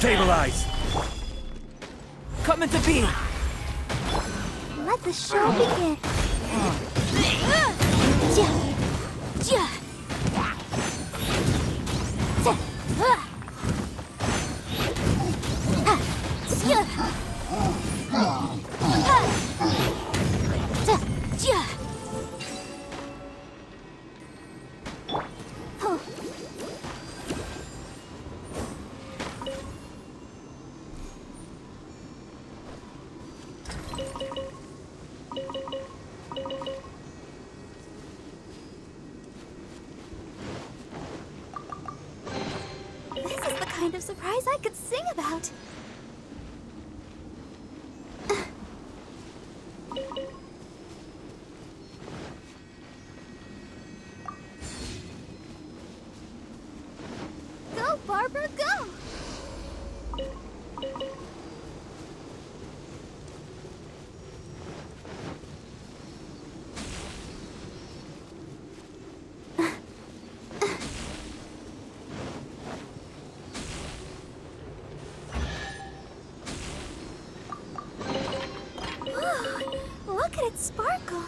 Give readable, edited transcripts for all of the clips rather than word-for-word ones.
Stabilize! Coming to be! Let the show begin. This is the kind of surprise I could sing about. Go, Barbara, go! Look at it sparkle.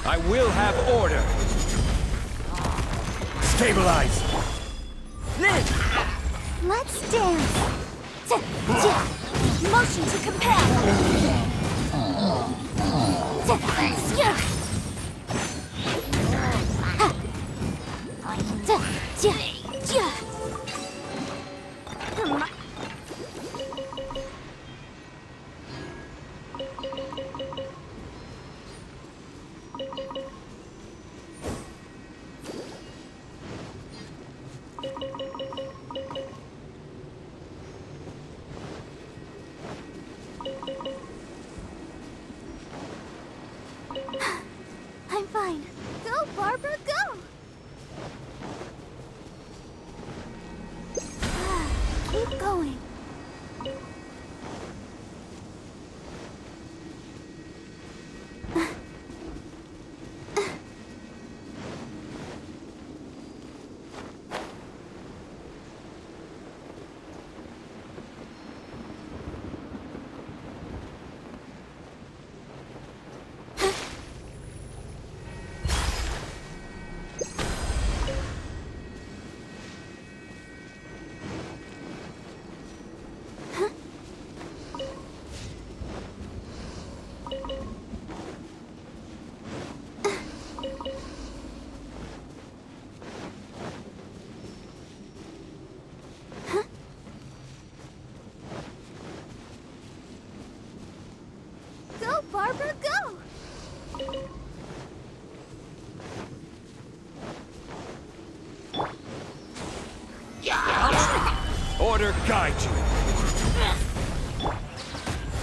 I will have order! Stabilize! Let's dance. Motion to compel. I'm fine. Go, Barbara, go! Keep going. Go, Barbara, go! Order guide you!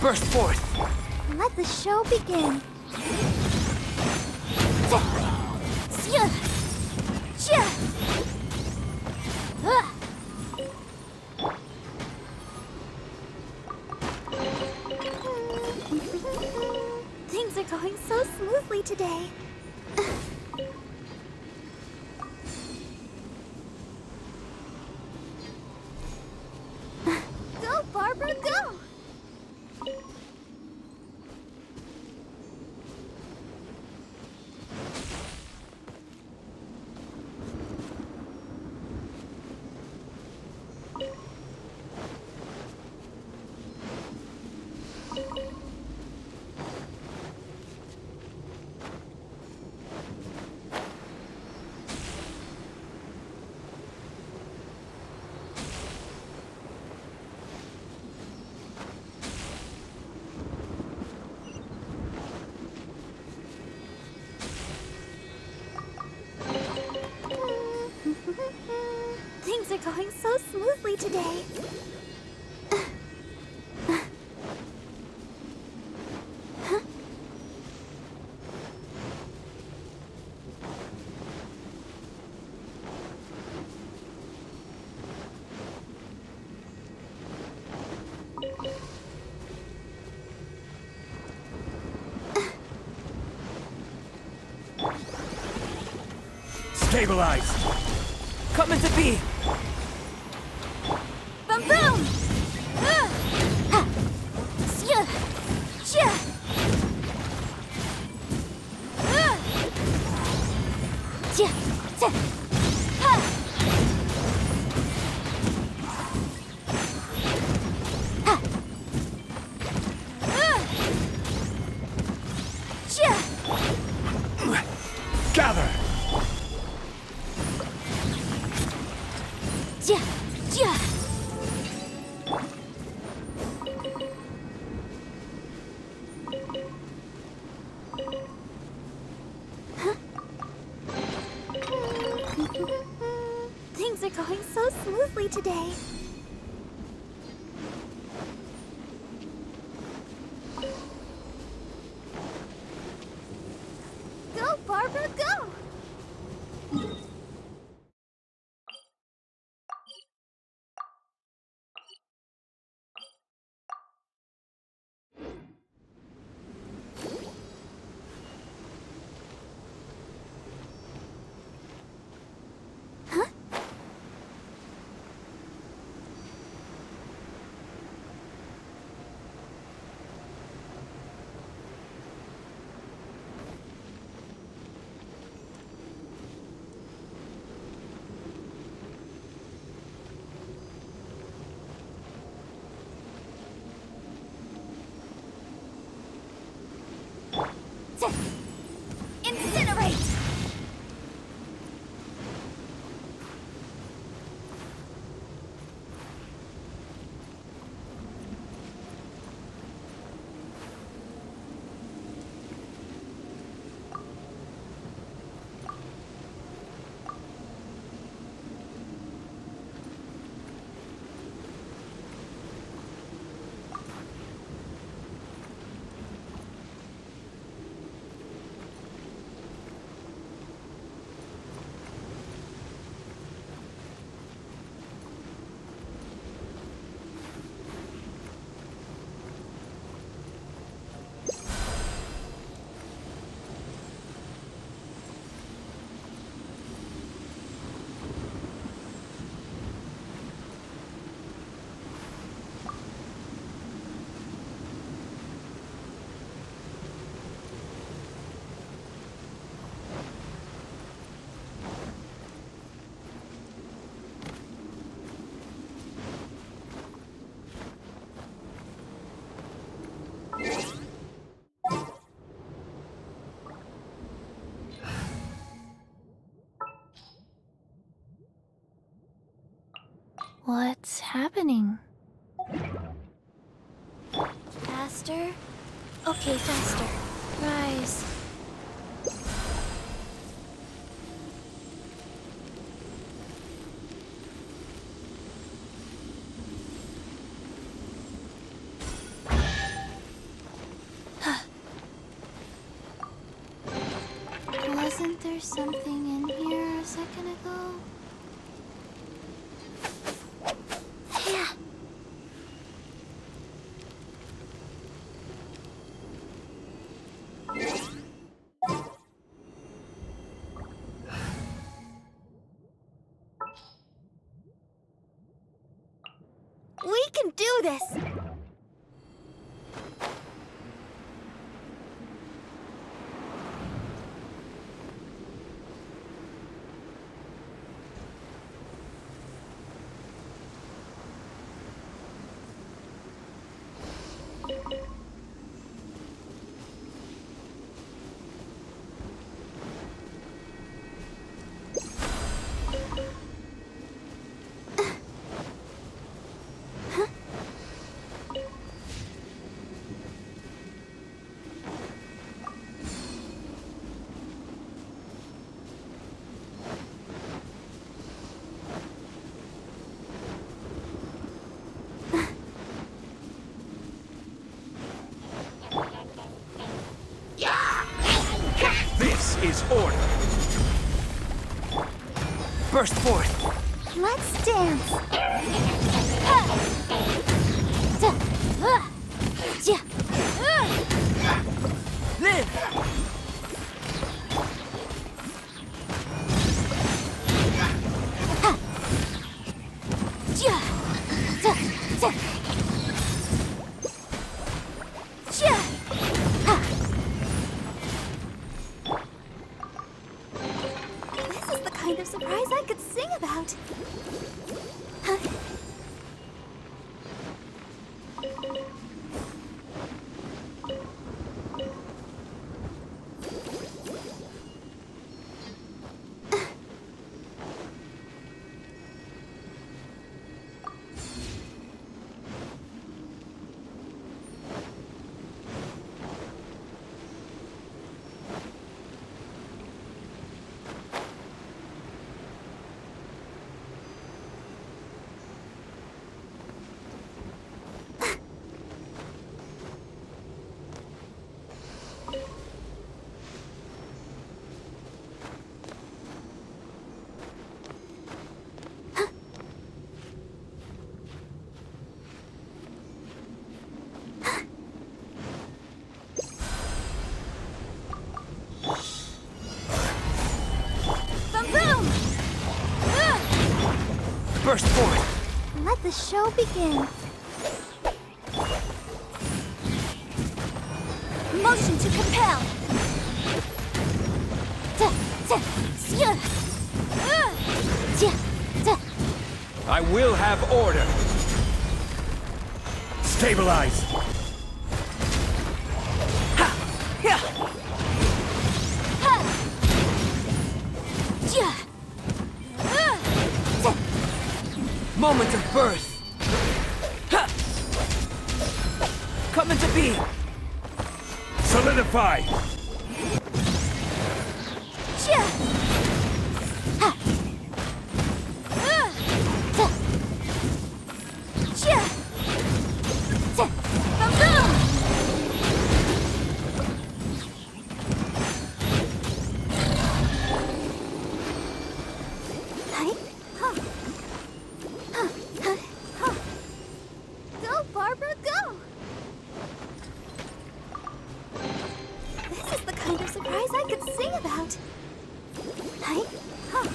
Burst forth! Let the show begin. Things are going so smoothly today. Go, Barbara, go! Things are going so smoothly today. Stabilize! Coming to be! Boom boom! Ha! Shia! Shia! Shia! Shia! Ha! Ha! Shia! Gather! Shia! Shia! Things are going so smoothly today. Go, Barbara, go! Incinerate! What's happening? Faster? Okay, faster. Rise. Wasn't there something in here a second ago? Yeah. We can do this! This is order! Burst forth! Let's dance! Live! Burst forth! Let the show begin. Motion to compel. I will have order! Stabilize! Moment of birth. Come into being. Solidify! Go, Barbara, go! This is the kind of surprise I could sing about. Hi, huh.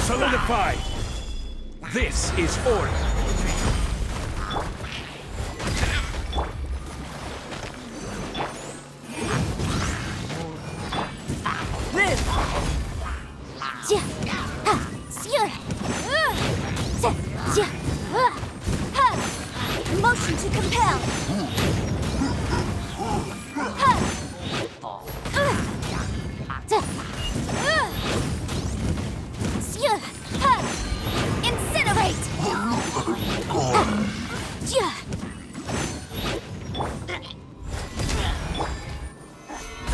Solidify! This is order! Motion to compel. Incinerate.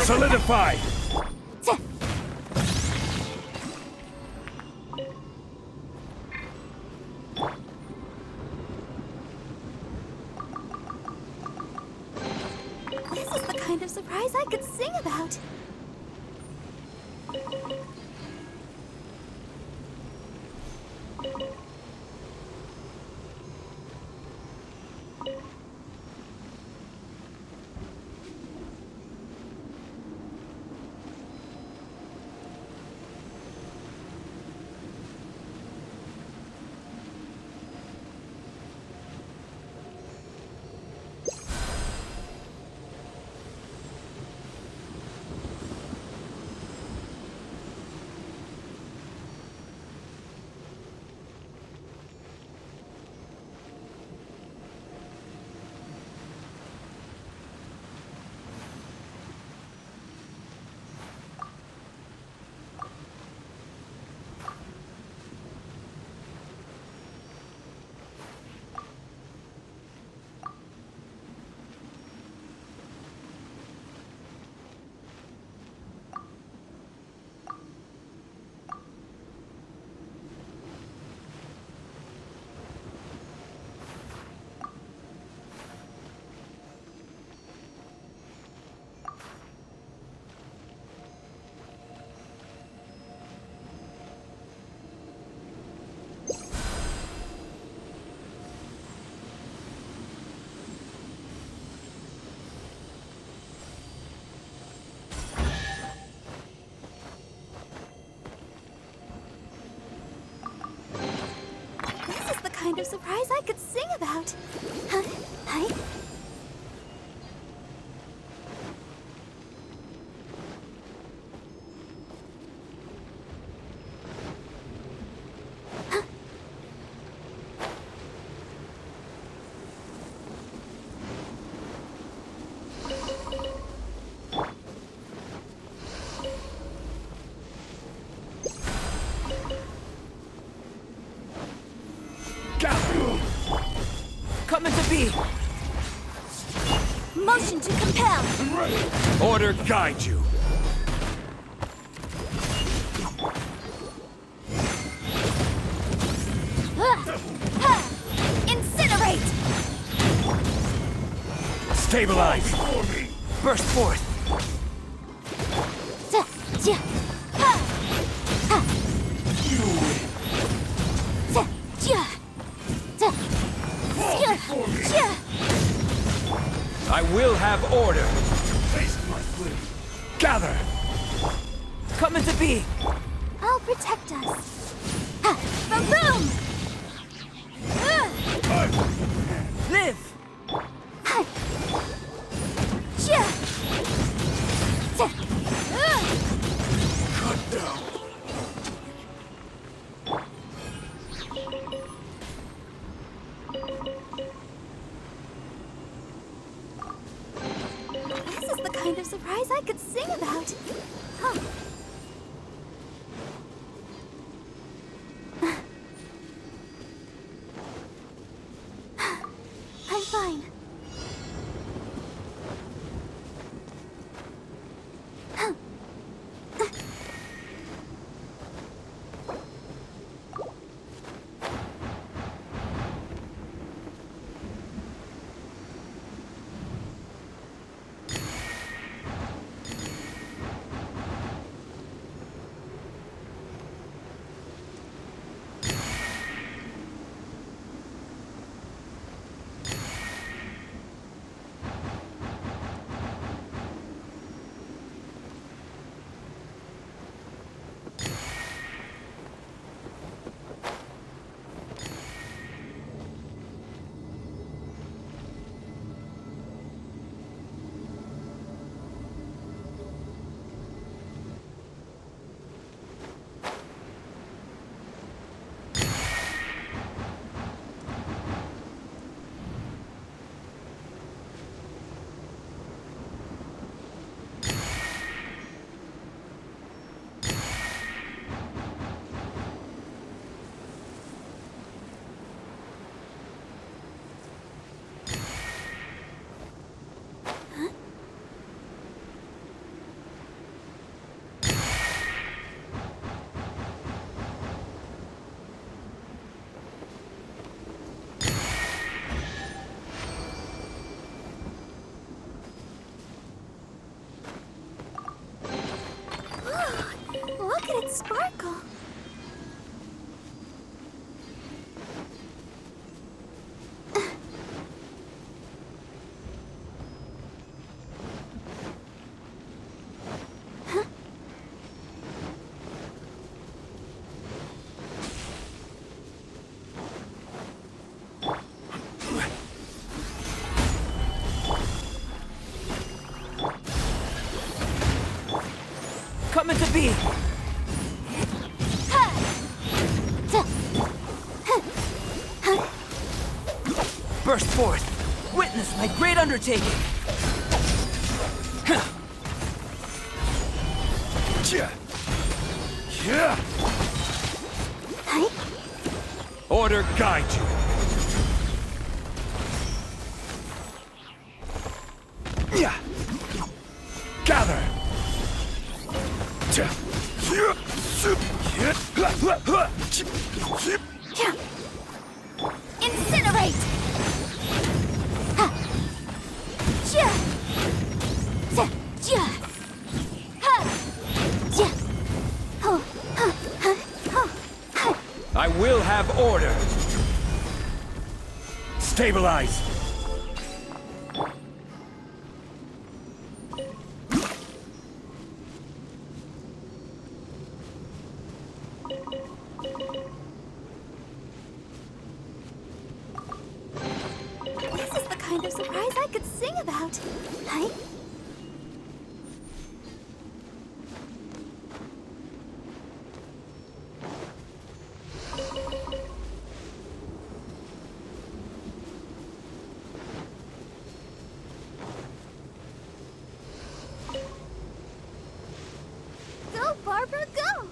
Solidify! This is the kind of surprise I could sing about. Kind of surprise I could sing about. Huh? Hi. Come into being. Motion to compel. Order guide you. Incinerate. Stabilize. Burst forth. I will have order. Gather. Come into being. I'll protect us. Boom! Live. Cut down. This is the kind of surprise I could sing about. Huh. I'm fine. Look at it sparkle. Come into being. Burst forth. Witness my great undertaking. Order guide you. Gather. Incinerate! I will have order. Stabilize. This is the kind of surprise I could sing about. Hi? Go, Barbara, go!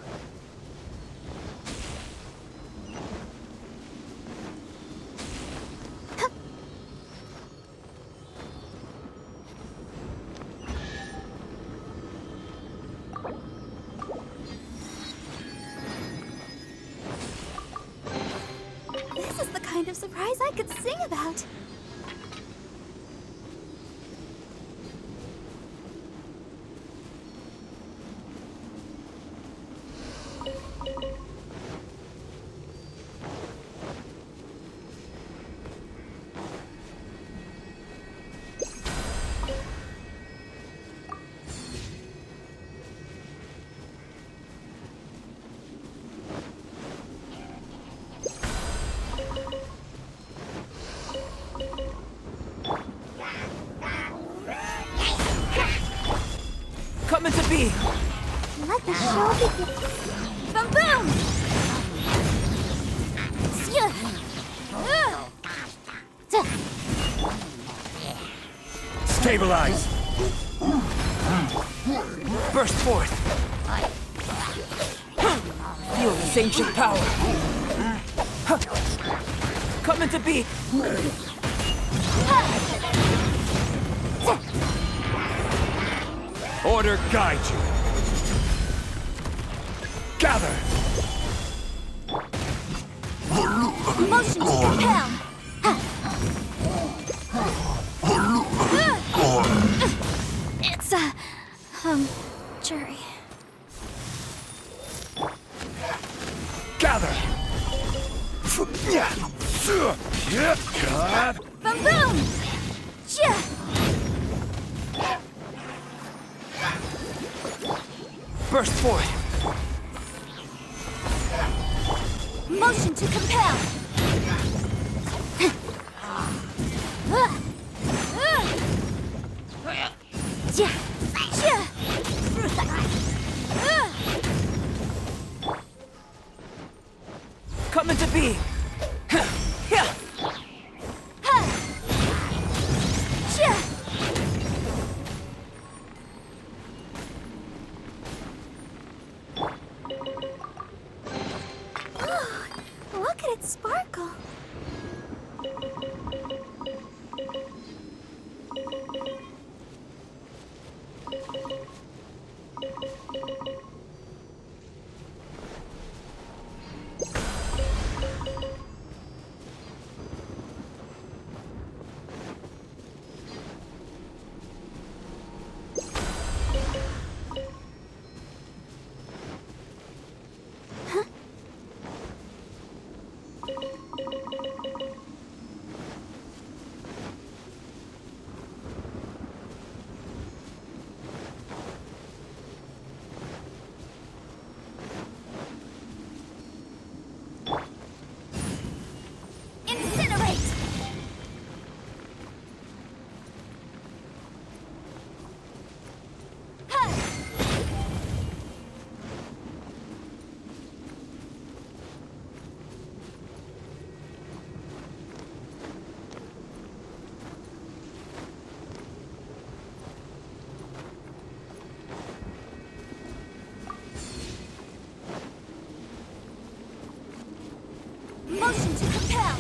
I could sing about. Coming to be! Let the show begin. Boom boom! Sure. Stabilize! Burst forth! Feel this ancient power! Coming to be! Order guide you. Gather! Motion to compel. It's jury. Gather! Boom boom! Yeah. Burst forth! Motion to compel. Yeah. Yeah. Coming to be! Yeah. Look at it sparkle. Incinerate! Motion to compel.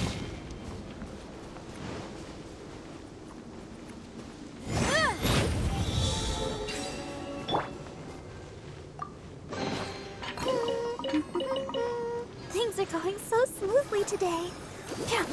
Things are going so smoothly today. Yeah.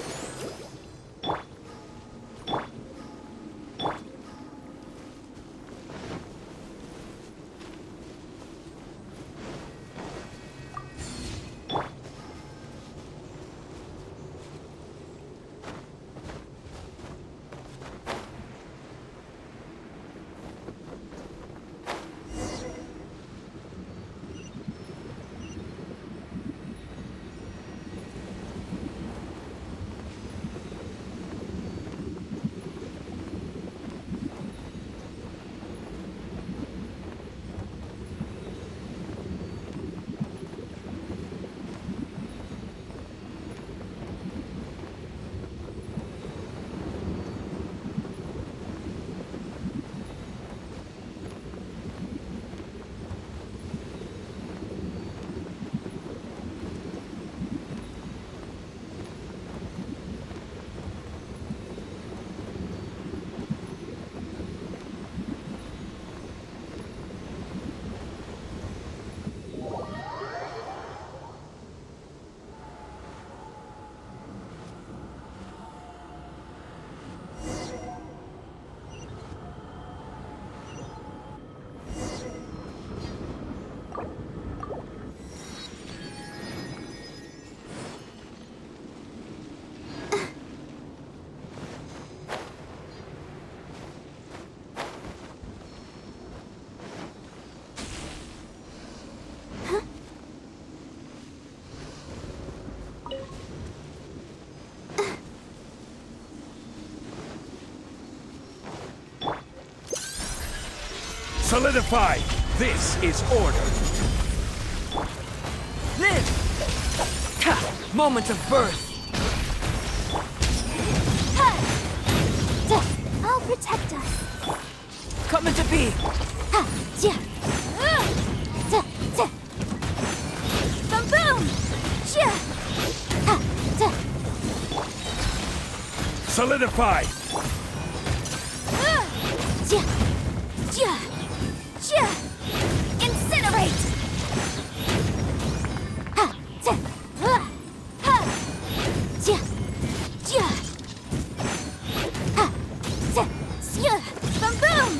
Solidify! This is order! Live! Ha! Moment of birth! I'll protect us. Coming to be! Boom boom! Solidify! Incinerate! Boom boom!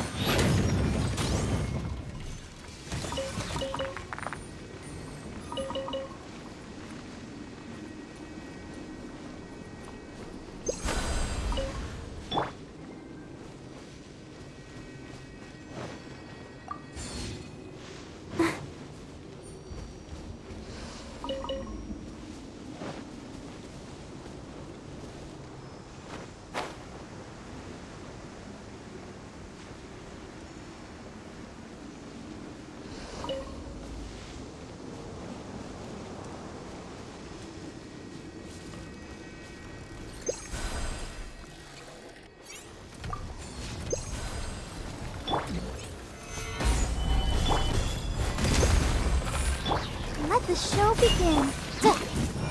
Let the show begin.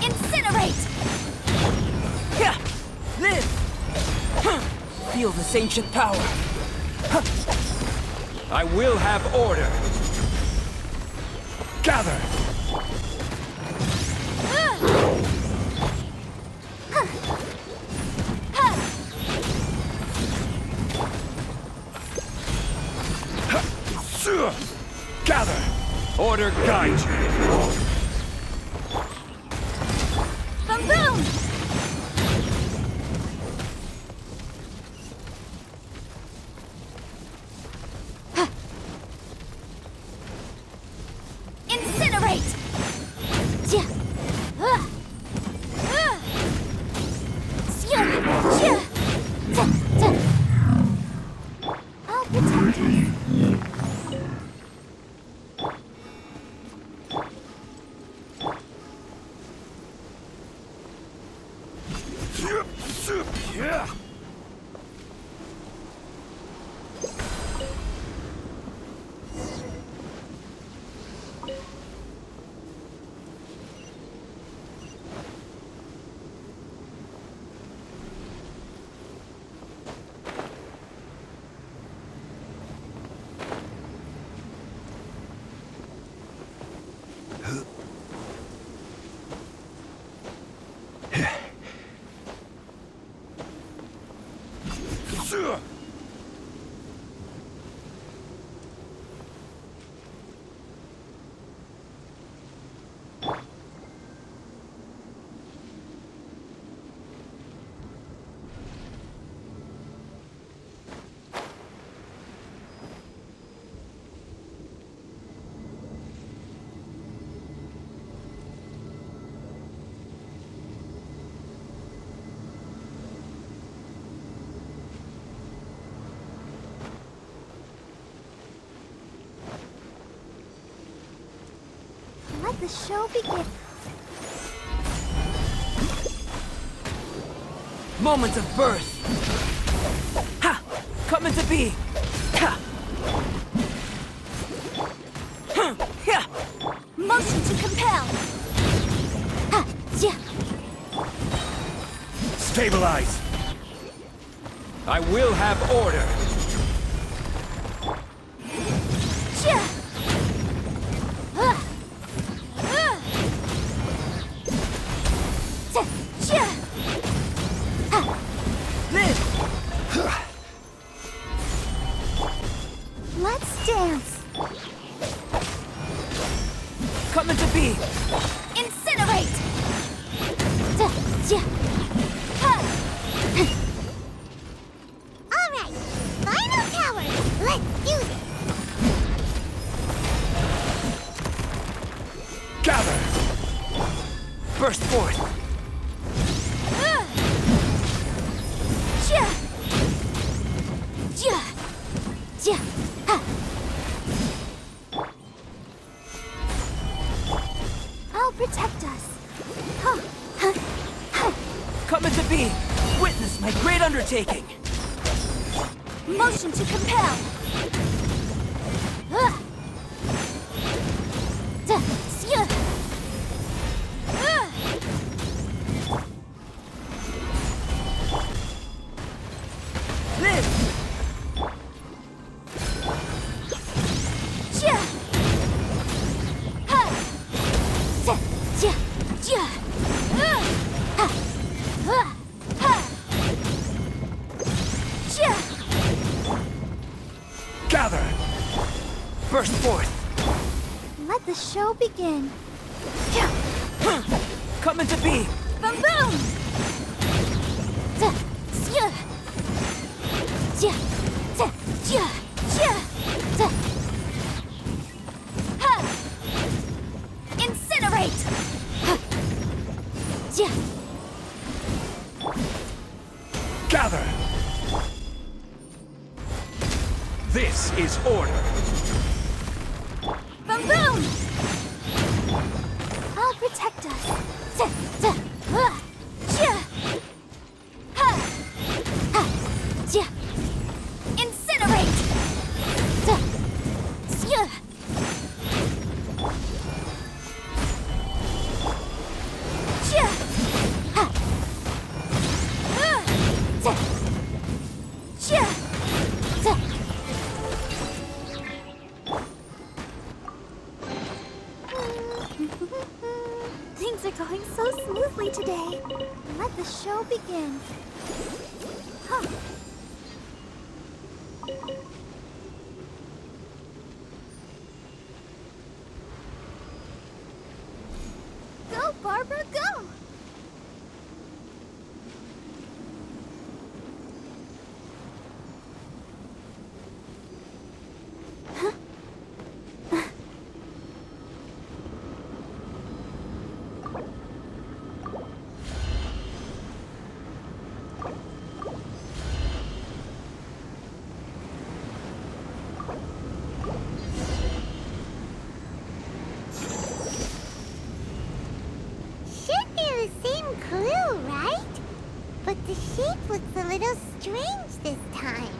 Incinerate! Yeah! Live! Huh. Feel this ancient power. I will have order! Gather! Gather! Order guide you! Boom boom! Incinerate! I'll protect us. Yeah. Let the show begin. Moment of birth! Ha! Coming to be! Ha! Huh! Yeah! Motion to compel. Stabilize! I will have order! Let's dance. Coming to be! Incinerate! All right, final tower. Let's do this. Gather! Burst forth! protect us. Huh. Huh. Huh. Coming to be. Witness my great undertaking. Motion to compel. Gather! Burst forth. Let the show begin. Coming to be. Boom boom! Incinerate! Gather! This is order. Boom boom! I'll protect us. Incinerate! Things are going so smoothly today. Let the show begin. Huh. Go, Barbara, go! Should be the same clue, right? But the shape looks a little strange this time.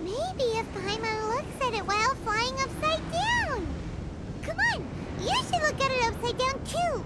Maybe if Paimon looks at it while flying upside down. Come on, you should look at it upside down too.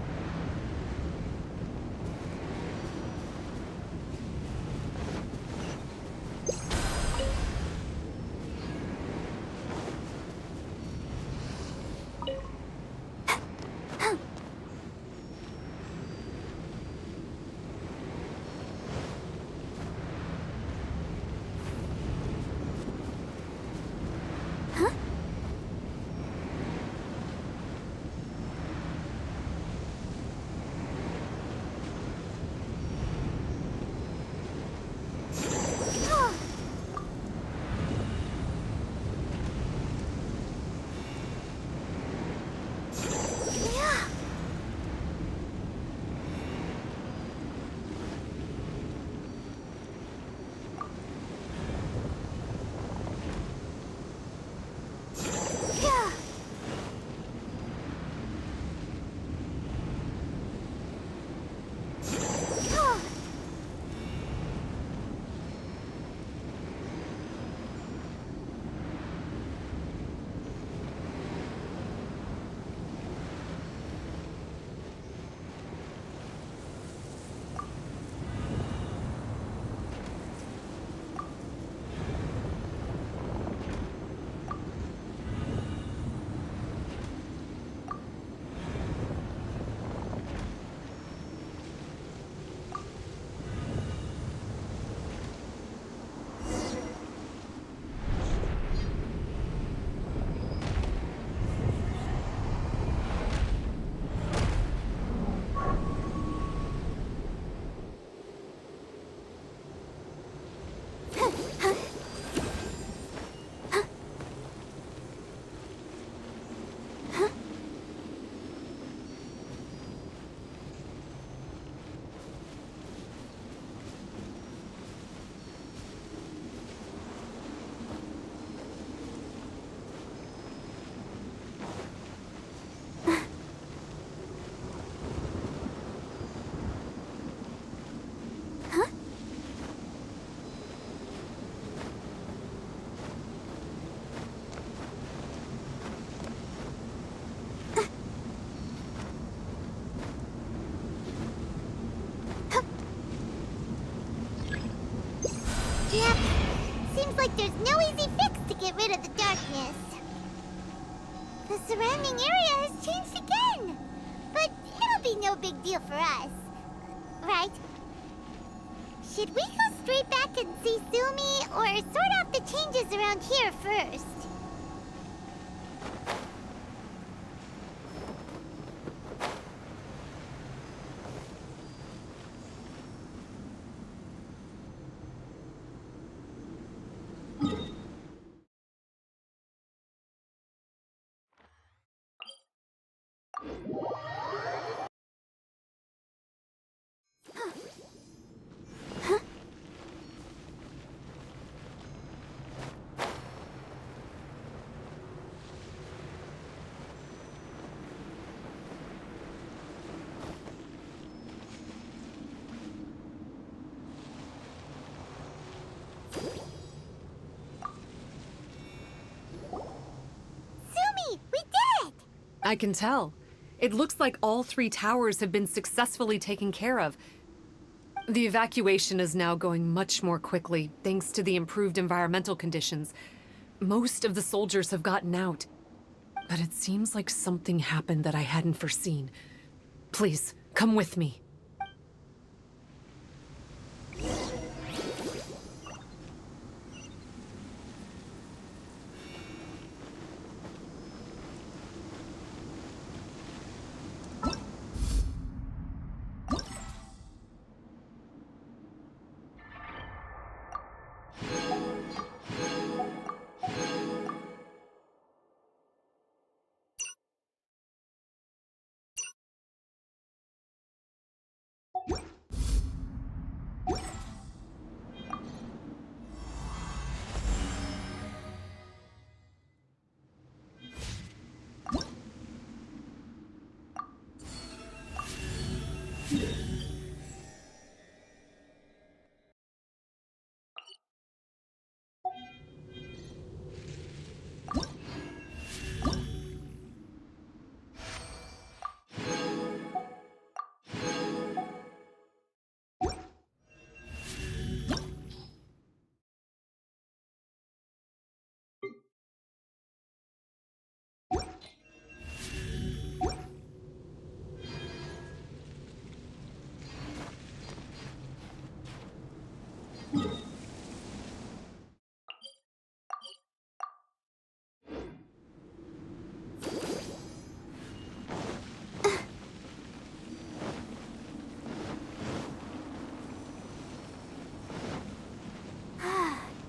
there's no easy fix to get rid of the darkness. The surrounding area has changed again. But it'll be no big deal for us. Right? Should we go straight back and see Sumi, or sort out the changes around here first? Sumi, we did it! I can tell. It looks like all 3 towers have been successfully taken care of. The evacuation is now going much more quickly, thanks to the improved environmental conditions. Most of the soldiers have gotten out. But it seems like something happened that I hadn't foreseen. Please, come with me.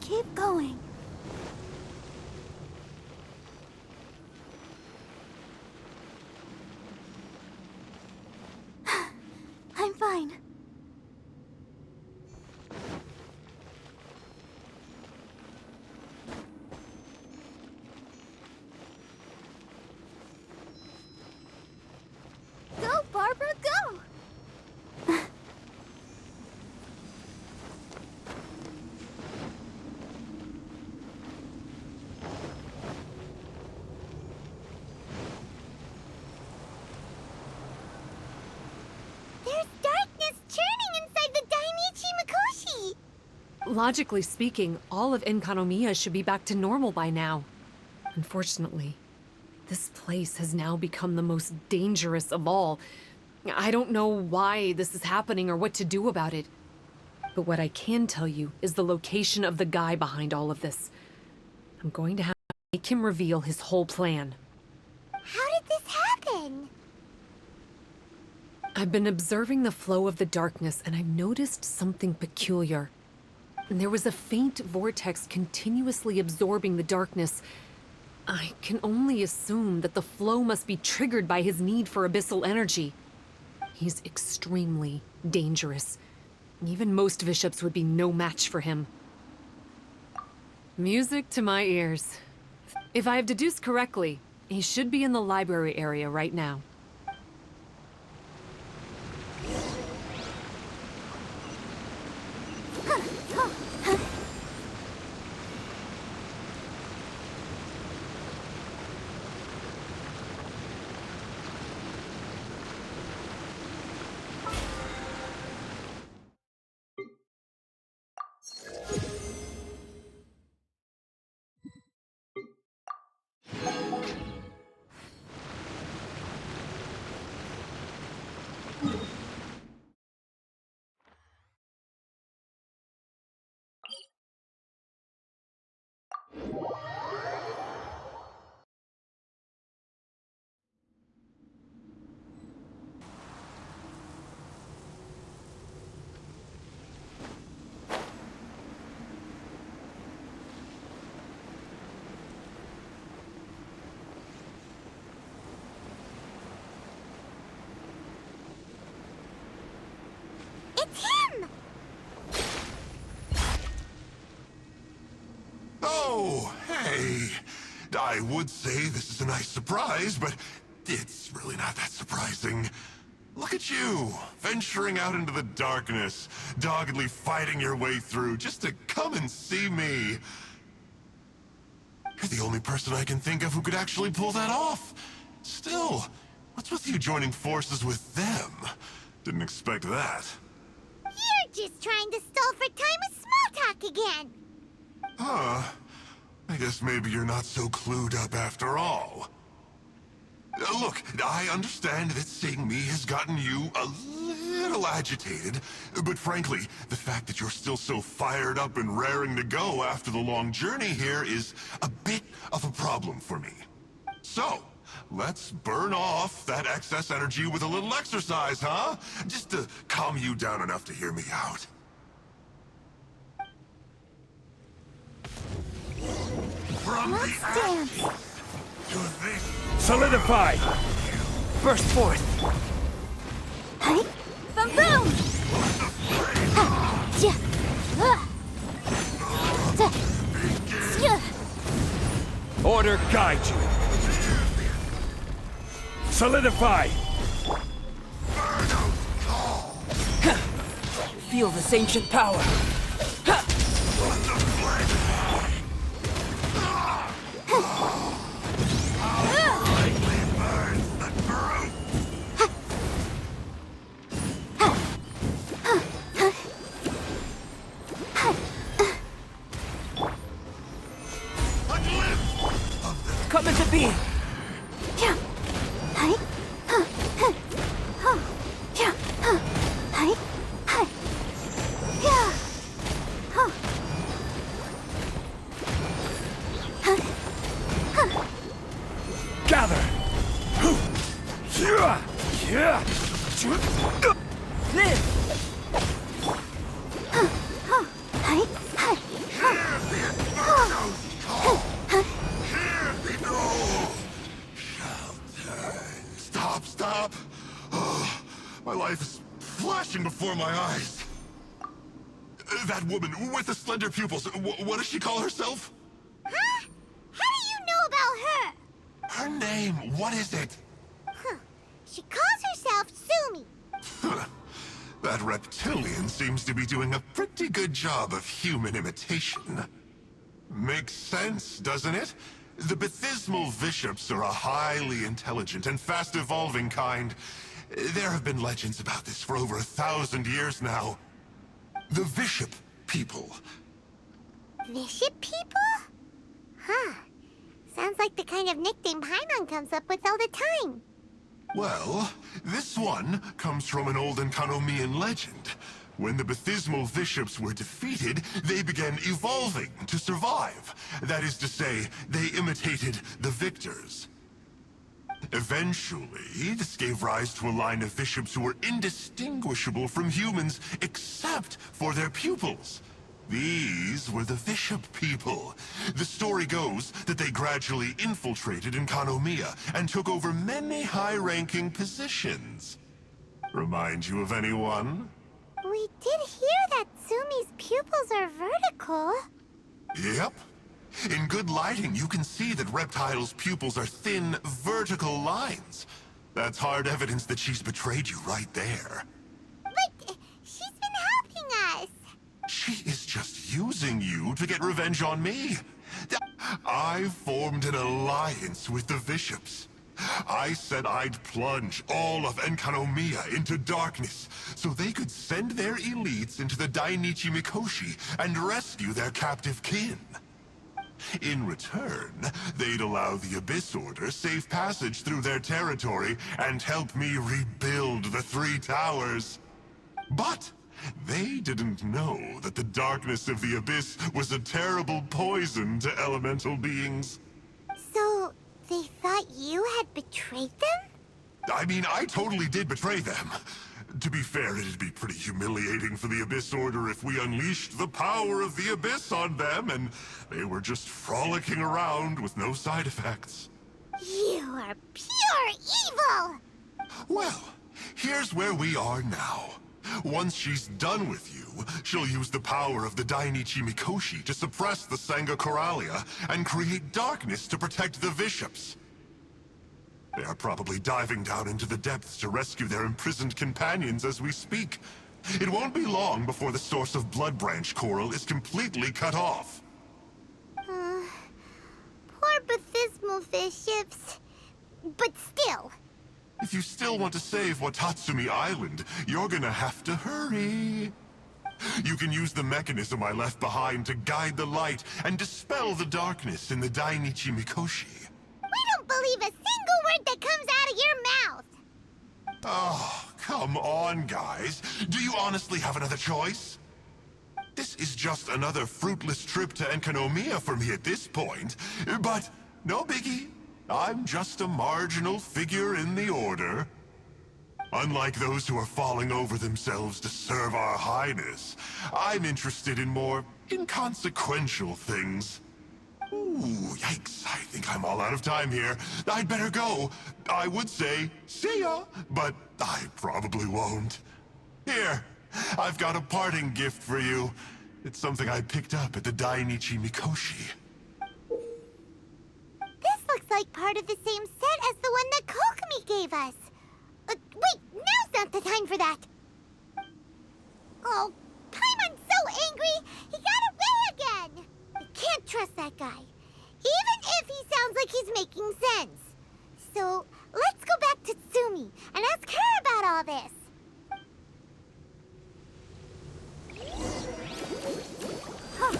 Keep going. I'm fine. Go, Barbara, go! There's darkness churning inside the Dainichi Mikoshi! Logically speaking, all of enkanomiya should be back to normal by now. Unfortunately, this place has now become the most dangerous of all. I don't know why this is happening or what to do about it. But what I can tell you is the location of the guy behind all of this. I'm going to have to make him reveal his whole plan. How did this happen? I've been observing the flow of the darkness, and I've noticed something peculiar. There was a faint vortex continuously absorbing the darkness. I can only assume that the flow must be triggered by his need for abyssal energy. He's extremely dangerous. Even most bishops would be no match for him. Music to my ears. If I have deduced correctly, he should be in the library area right now. I would say this is a nice surprise, but it's really not that surprising. Look at you, venturing out into the darkness, doggedly fighting your way through just to come and see me. You're the only person I can think of who could actually pull that off. Still, what's with you joining forces with them? Didn't expect that. You're just trying to stall for time with small talk again. Huh. I guess maybe you're not so clued up after all. Look, I understand that seeing me has gotten you a little agitated, but frankly, the fact that you're still so fired up and raring to go after the long journey here is a bit of a problem for me. So, let's burn off that excess energy with a little exercise, huh? Just to calm you down enough to hear me out. From the Dance. to this. Solidify! Burst forth. Hey, boom, boom. Ha, ja, da, ja. Order guide you! Solidify! Feel this ancient power. Come into being. Ja. Hey, ha, ha, ha. Ja, ha. Hey, hey. Ja. Ha. Ha. Ha. Gather! Yeah! Yeah! Live. Hey, hey. Stop! Oh, my life is flashing before my eyes. That woman with the slender pupils, what does she call herself? Huh? How do you know about her? Her name, what is it? Huh. She calls herself Sumi. That reptilian seems to be doing a pretty good job of human imitation. Makes sense, doesn't it? The Baptismal Bishops are a highly intelligent and fast-evolving kind. There have been legends about this for over 1,000 years now. The Bishop people. Bishop people? Huh. Sounds like the kind of nickname Paimon comes up with all the time. Well, this one comes from an old enkanomiyan legend. When the Baptismal Bishops were defeated, they began evolving to survive. That is to say, they imitated the victors. Eventually, this gave rise to a line of bishops who were indistinguishable from humans except for their pupils. These were the Bishop people. The story goes that they gradually infiltrated enkanomiya and took over many high-ranking positions. Remind you of anyone? We did hear that Sumi's pupils are vertical. Yep. In good lighting, you can see that Reptile's pupils are thin, vertical lines. That's hard evidence that she's betrayed you right there. But she's been helping us. She is just using you to get revenge on me. I formed an alliance with the bishops. I said I'd plunge all of enkanomiya into darkness so they could send their elites into the Dainichi Mikoshi and rescue their captive kin. In return, they'd allow the Abyss Order safe passage through their territory and help me rebuild the Three Towers. But they didn't know that the darkness of the Abyss was a terrible poison to elemental beings. So, they thought you had betrayed them? I mean, I totally did betray them. To be fair, it'd be pretty humiliating for the Abyss Order if we unleashed the power of the Abyss on them and they were just frolicking around with no side effects. You are pure evil! Well, here's where we are now. Once she's done with you, she'll use the power of the Dainichi Mikoshi to suppress the Sangha Coralia and create darkness to protect the Vishops. They are probably diving down into the depths to rescue their imprisoned companions as we speak. It won't be long before the source of Blood Branch Coral is completely cut off. Poor Bathismal Vishops. But still. If you still want to save Watatsumi Island, you're gonna have to hurry. You can use the mechanism I left behind to guide the light and dispel the darkness in the Dainichi Mikoshi. We don't believe a single word that comes out of your mouth! Oh, come on, guys. Do you honestly have another choice? This is just another fruitless trip to Enkanomiya for me at this point. But no biggie. I'm just a marginal figure in the order. Unlike those who are falling over themselves to serve our highness, I'm interested in more inconsequential things. Ooh, yikes. I think I'm all out of time here. I'd better go. I would say, see ya, but I probably won't. Here, I've got a parting gift for you. It's something I picked up at the Dainichi Mikoshi. This looks like part of the same set as the one that Kokomi gave us. Wait, now's not the time for that. Oh, Paimon's so angry, he got away again. I can't trust that guy, even if he sounds like he's making sense. So, let's go back to Tsumi and ask her about all this. Huh.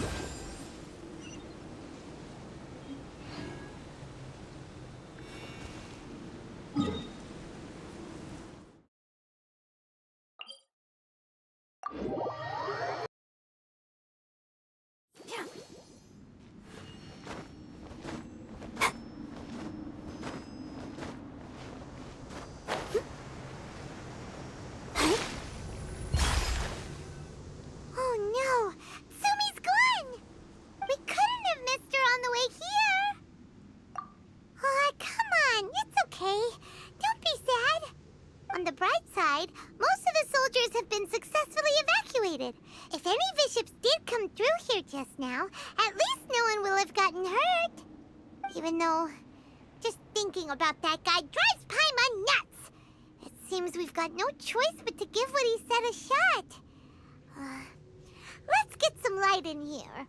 If any bishops did come through here just now, at least no one will have gotten hurt. Even though, just thinking about that guy drives Paimon nuts. It seems we've got no choice but to give what he said a shot. Let's get some light in here.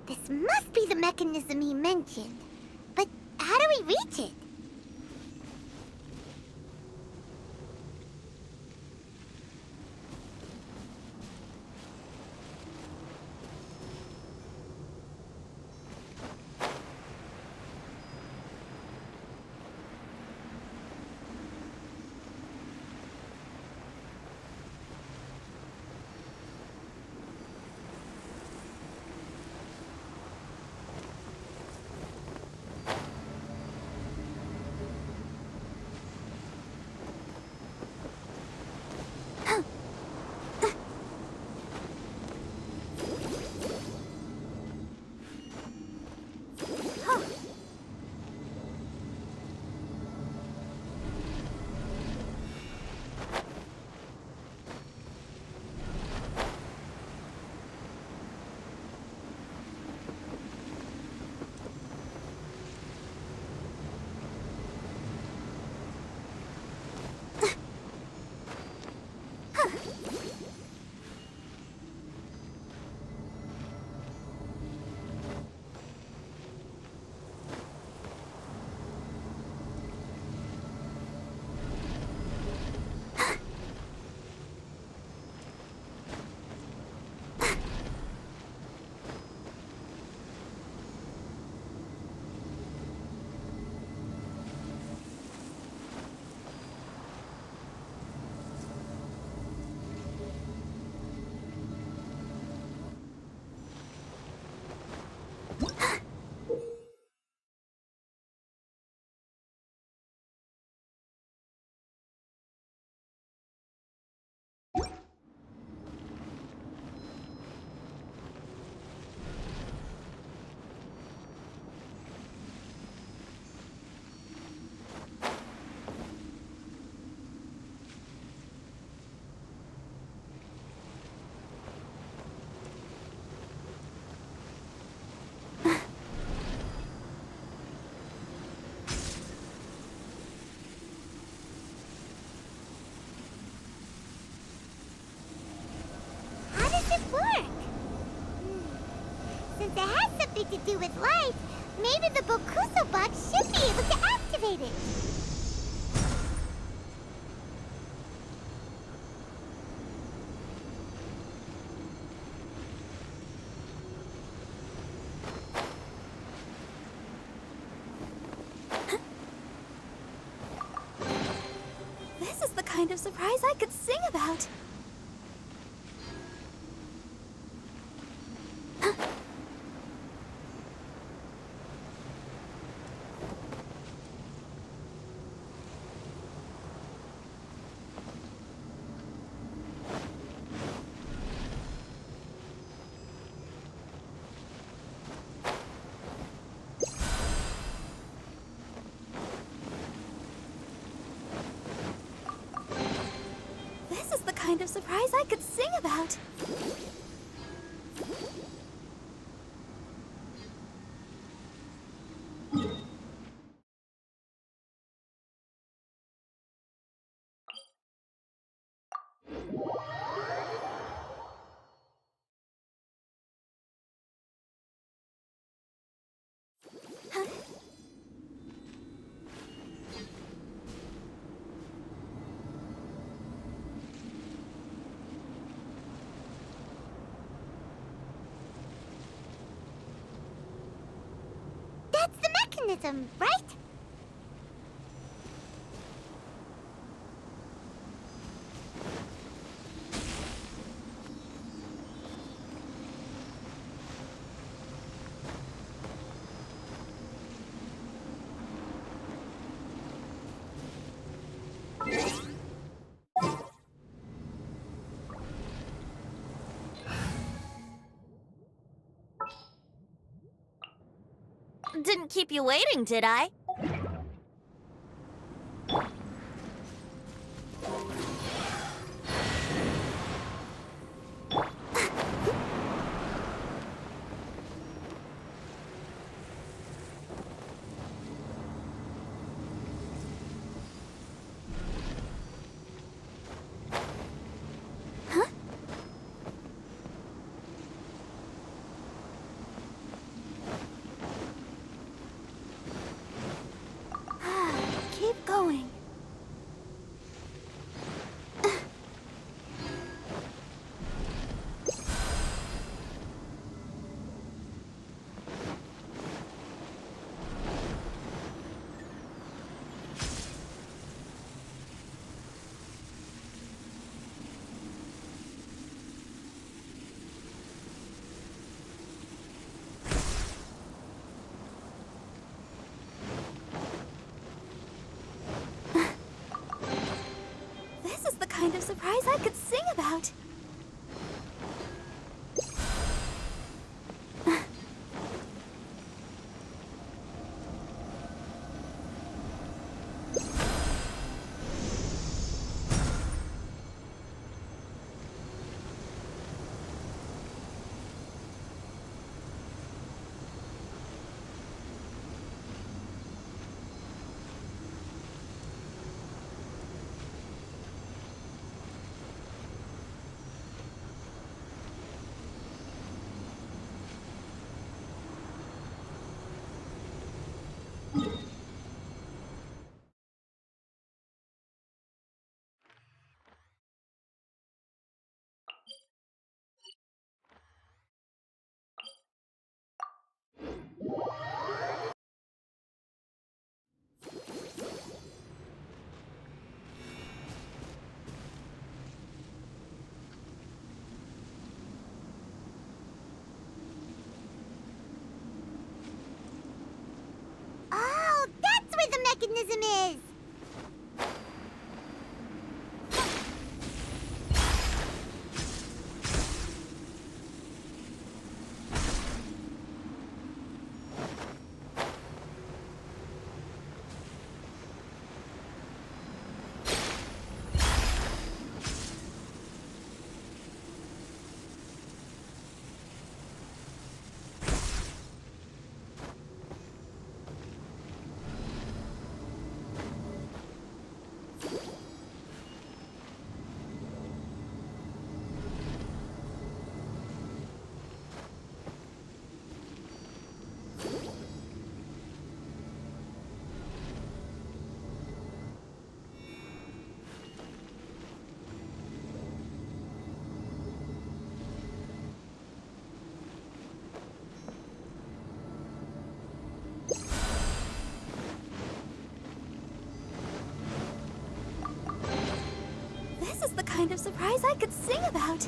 This must be the mechanism he mentioned. But how do we reach it? it work? Since it has something to do with light, maybe the Bokuso box should be able to activate it. This is the kind of surprise I could sing about. This is the kind of surprise I could sing about. That's the mechanism, right? Didn't keep you waiting, did I? Keep going. This is the kind of surprise I could sing about. kind of surprise I could sing about.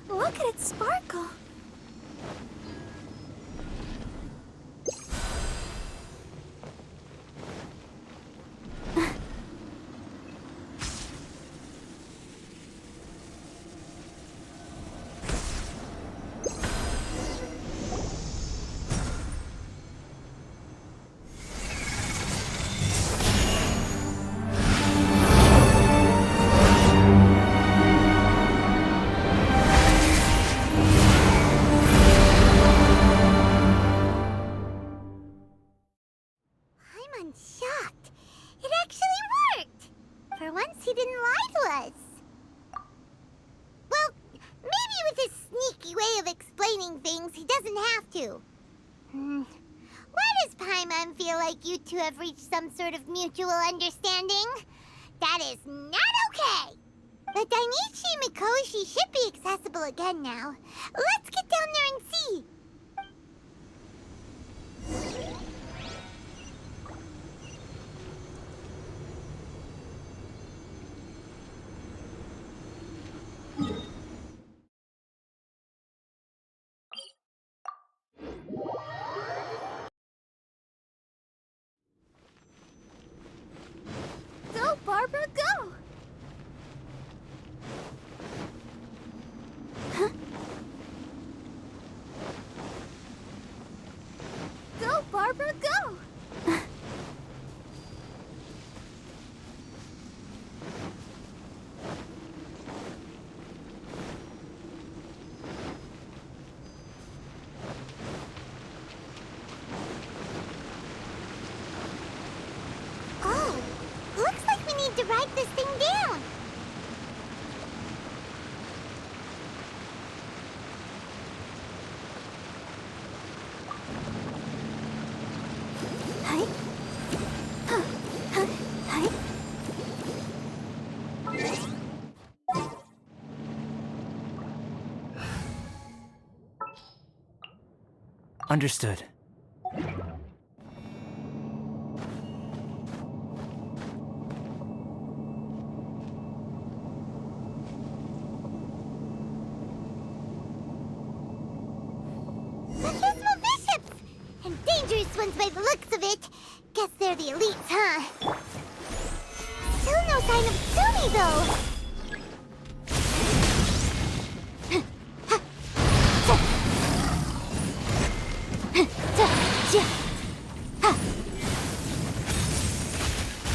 Look at it sparkle. I'm shocked. It actually worked! For once, he didn't lie to us. Well, maybe with his sneaky way of explaining things, he doesn't have to. Why does Paimon feel like you two have reached some sort of mutual understanding? That is not okay! The Dainichi Mikoshi should be accessible again now. Let's get down there and see! Go, Barbara, go! Go, Barbara, go! Oh, looks like we need to write this thing down. Hi. Huh. Huh. Hi. Understood. But here's more bishops! And dangerous ones by the looks of it. Guess they're the elites, huh? Still no sign of Sumi, though.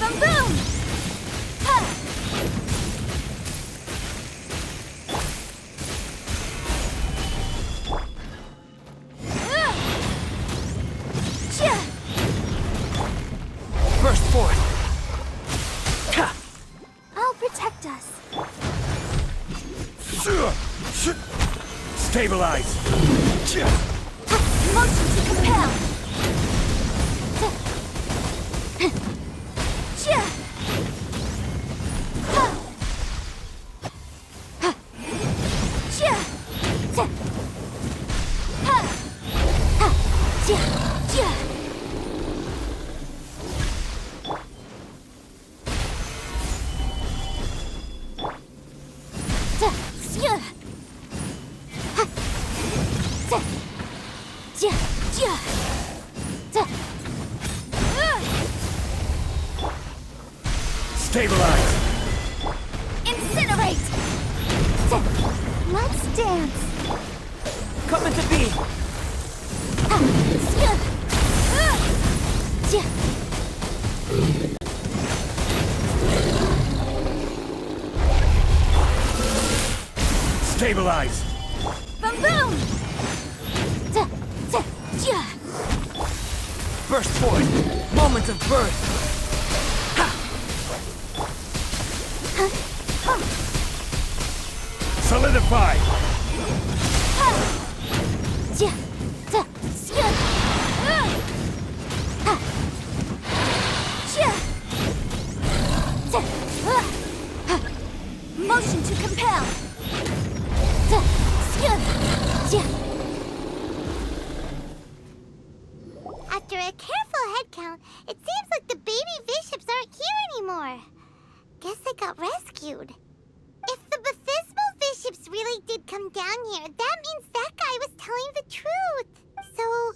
Boom, boom! Ha! Burst forth! I'll protect us. Stabilize! Motion to compel. Stabilize! Incinerate! Let's dance! Coming to be! Stabilize! Boom boom! Burst forth! Moment of birth! Solidify! Motion to compel! After a careful head count, it seems like the baby bishops aren't here anymore. Guess they got rescued. If the Baptismal bishops really did come down here, that means that guy was telling the truth. So,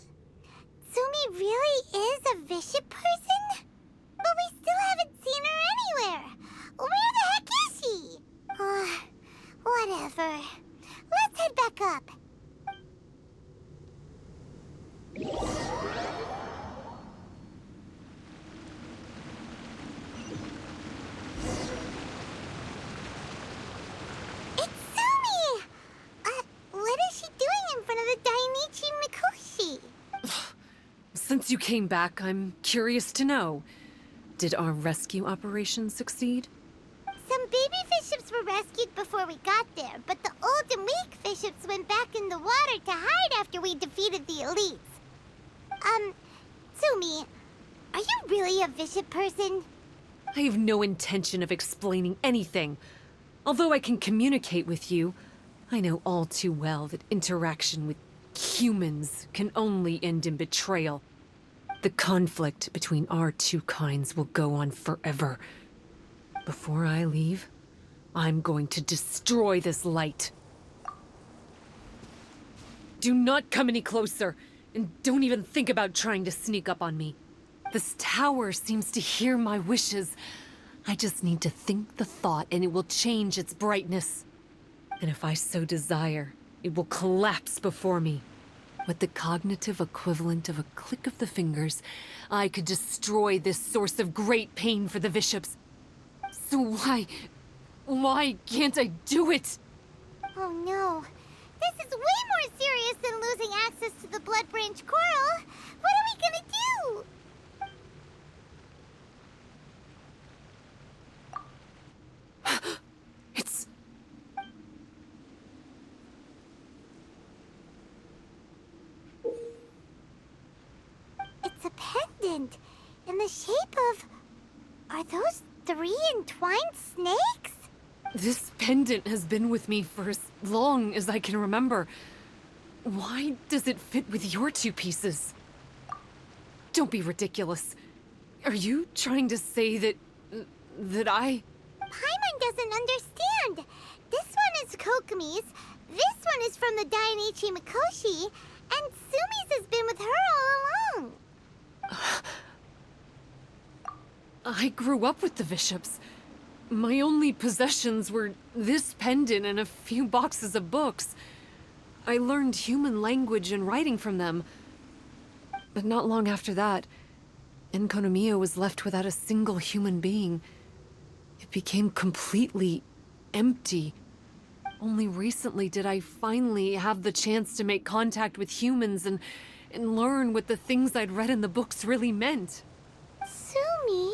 Tsumi really is a bishop person? But we still haven't seen her anywhere. Where the heck is she? Whatever. Let's head back up. It's Tsumi! What is she doing in front of the Dainichi Mikoshi? Since you came back, I'm curious to know. Did our rescue operation succeed? Some baby bishops were rescued before we got there, but the old and weak bishops went back in the water to hide after we defeated the elites. Tsumi, are you really a bishop person? I have no intention of explaining anything. Although I can communicate with you, I know all too well that interaction with humans can only end in betrayal. The conflict between our two kinds will go on forever. Before I leave, I'm going to destroy this light. Do not come any closer, and don't even think about trying to sneak up on me. This tower seems to hear my wishes. I just need to think the thought and it will change its brightness. And if I so desire, it will collapse before me. With the cognitive equivalent of a click of the fingers, I could destroy this source of great pain for the bishops. So why can't I do it? Oh no. This is way more serious than losing access to the Blood Branch Coral. What are we gonna do? It's a pendant in the shape of... Are those 3 entwined snakes? This pendant has been with me for as long as I can remember. Why does it fit with your 2 pieces? Don't be ridiculous. Are you trying to say that I... Paimon doesn't understand. This one is Kokumi's, this one is from the Dainichi Mikoshi, and Tsumi's has been with her all along. I grew up with the bishops. My only possessions were this pendant and a few boxes of books. I learned human language and writing from them. But not long after that, Enkanomiya was left without a single human being. It became completely empty. Only recently did I finally have the chance to make contact with humans and learn what the things I'd read in the books really meant. Tsumi?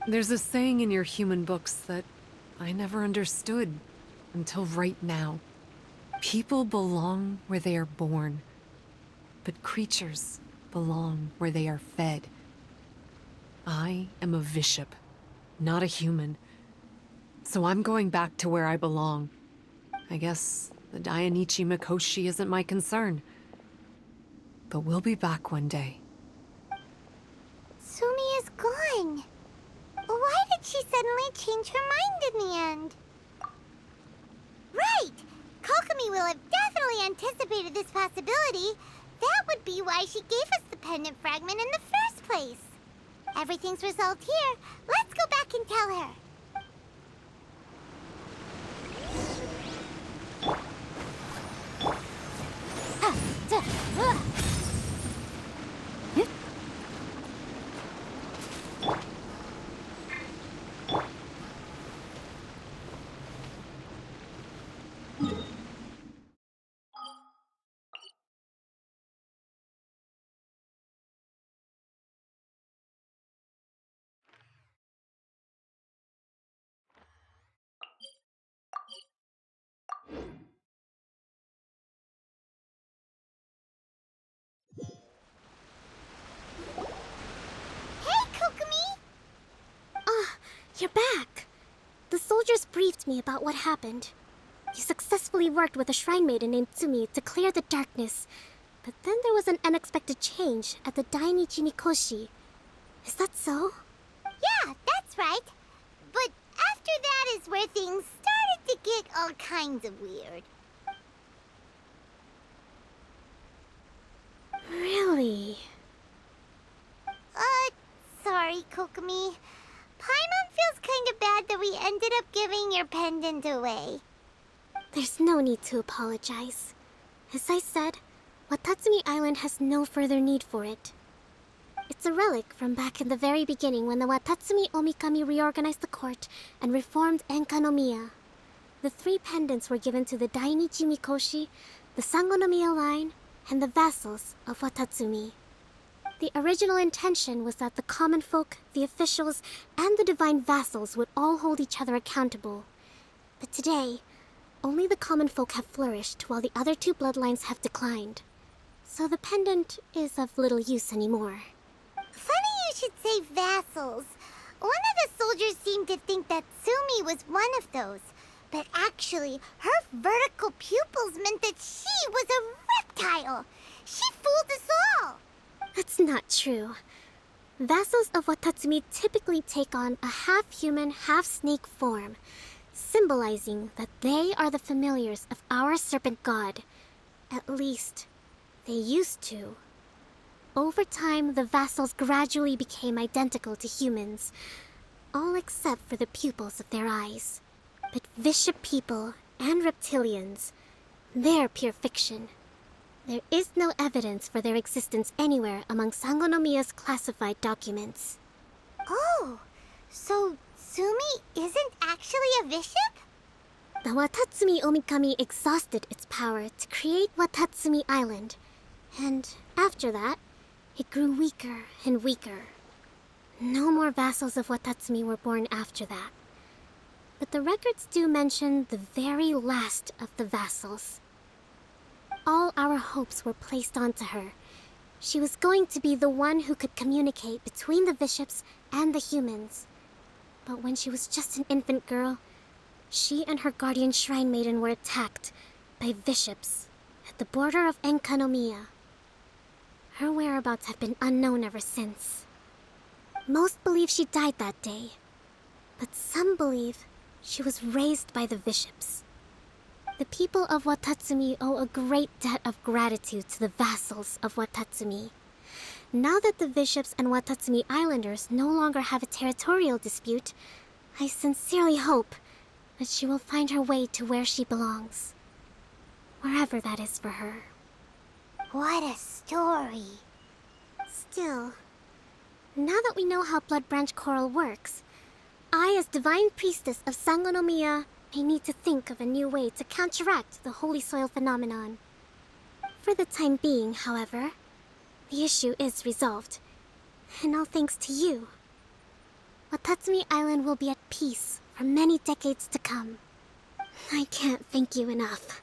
There's a saying in your human books that I never understood until right now. People belong where they are born, but creatures belong where they are fed. I am a bishop, not a human. So I'm going back to where I belong. I guess the Dainichi Mikoshi isn't my concern. But we'll be back one day. Tsumi is gone. Why did she suddenly change her mind in the end? Right! Kokumi will have definitely anticipated this possibility. that would be why she gave us the pendant fragment in the first place. Everything's resolved here. Let's go back and tell her. You're back! The soldiers briefed me about what happened. You successfully worked with a shrine maiden named Tsumi to clear the darkness, but then there was an unexpected change at the Dainichi Mikoshi. Is that so? Yeah, that's right. But after that is where things started to get all kinds of weird. Really? Sorry, Kokomi. Paimon feels kinda bad that we ended up giving your pendant away. There's no need to apologize. As I said, Watatsumi Island has no further need for it. It's a relic from back in the very beginning when the Watatsumi Omikami reorganized the court and reformed enkanomiya. The 3 pendants were given to the Dainichi Mikoshi, the Sangonomiya line, and the vassals of Watatsumi. The original intention was that the common folk, the officials, and the divine vassals would all hold each other accountable. But today, only the common folk have flourished while the other 2 bloodlines have declined. So the pendant is of little use anymore. Funny you should say vassals. One of the soldiers seemed to think that Tsumi was one of those. But actually, her vertical pupils meant that she was a reptile. She fooled us all. That's not true. Vassals of Watatsumi typically take on a half-human, half-snake form, symbolizing that they are the familiars of our serpent god. At least, they used to. Over time, the vassals gradually became identical to humans, all except for the pupils of their eyes. But Bishop people and reptilians, they're pure fiction. There is no evidence for their existence anywhere among Sangonomiya's classified documents. Oh, so Tsumi isn't actually a bishop? The Watatsumi Omikami exhausted its power to create Watatsumi Island, and after that, it grew weaker and weaker. No more vassals of Watatsumi were born after that. But the records do mention the very last of the vassals. All our hopes were placed onto her. She was going to be the one who could communicate between the bishops and the humans. But when she was just an infant girl, she and her guardian shrine maiden were attacked by bishops at the border of Enkanomiya. Her whereabouts have been unknown ever since. Most believe she died that day, but some believe she was raised by the bishops. The people of Watatsumi owe a great debt of gratitude to the vassals of Watatsumi. Now that the bishops and Watatsumi Islanders no longer have a territorial dispute, I sincerely hope that she will find her way to where she belongs. Wherever that is for her. What a story. Still, now that we know how Blood Branch Coral works, I, as Divine Priestess of Sangonomiya, may need to think of a new way to counteract the Holy Soil phenomenon. For the time being, however, the issue is resolved, and all thanks to you. Watatsumi Island will be at peace for many decades to come. I can't thank you enough.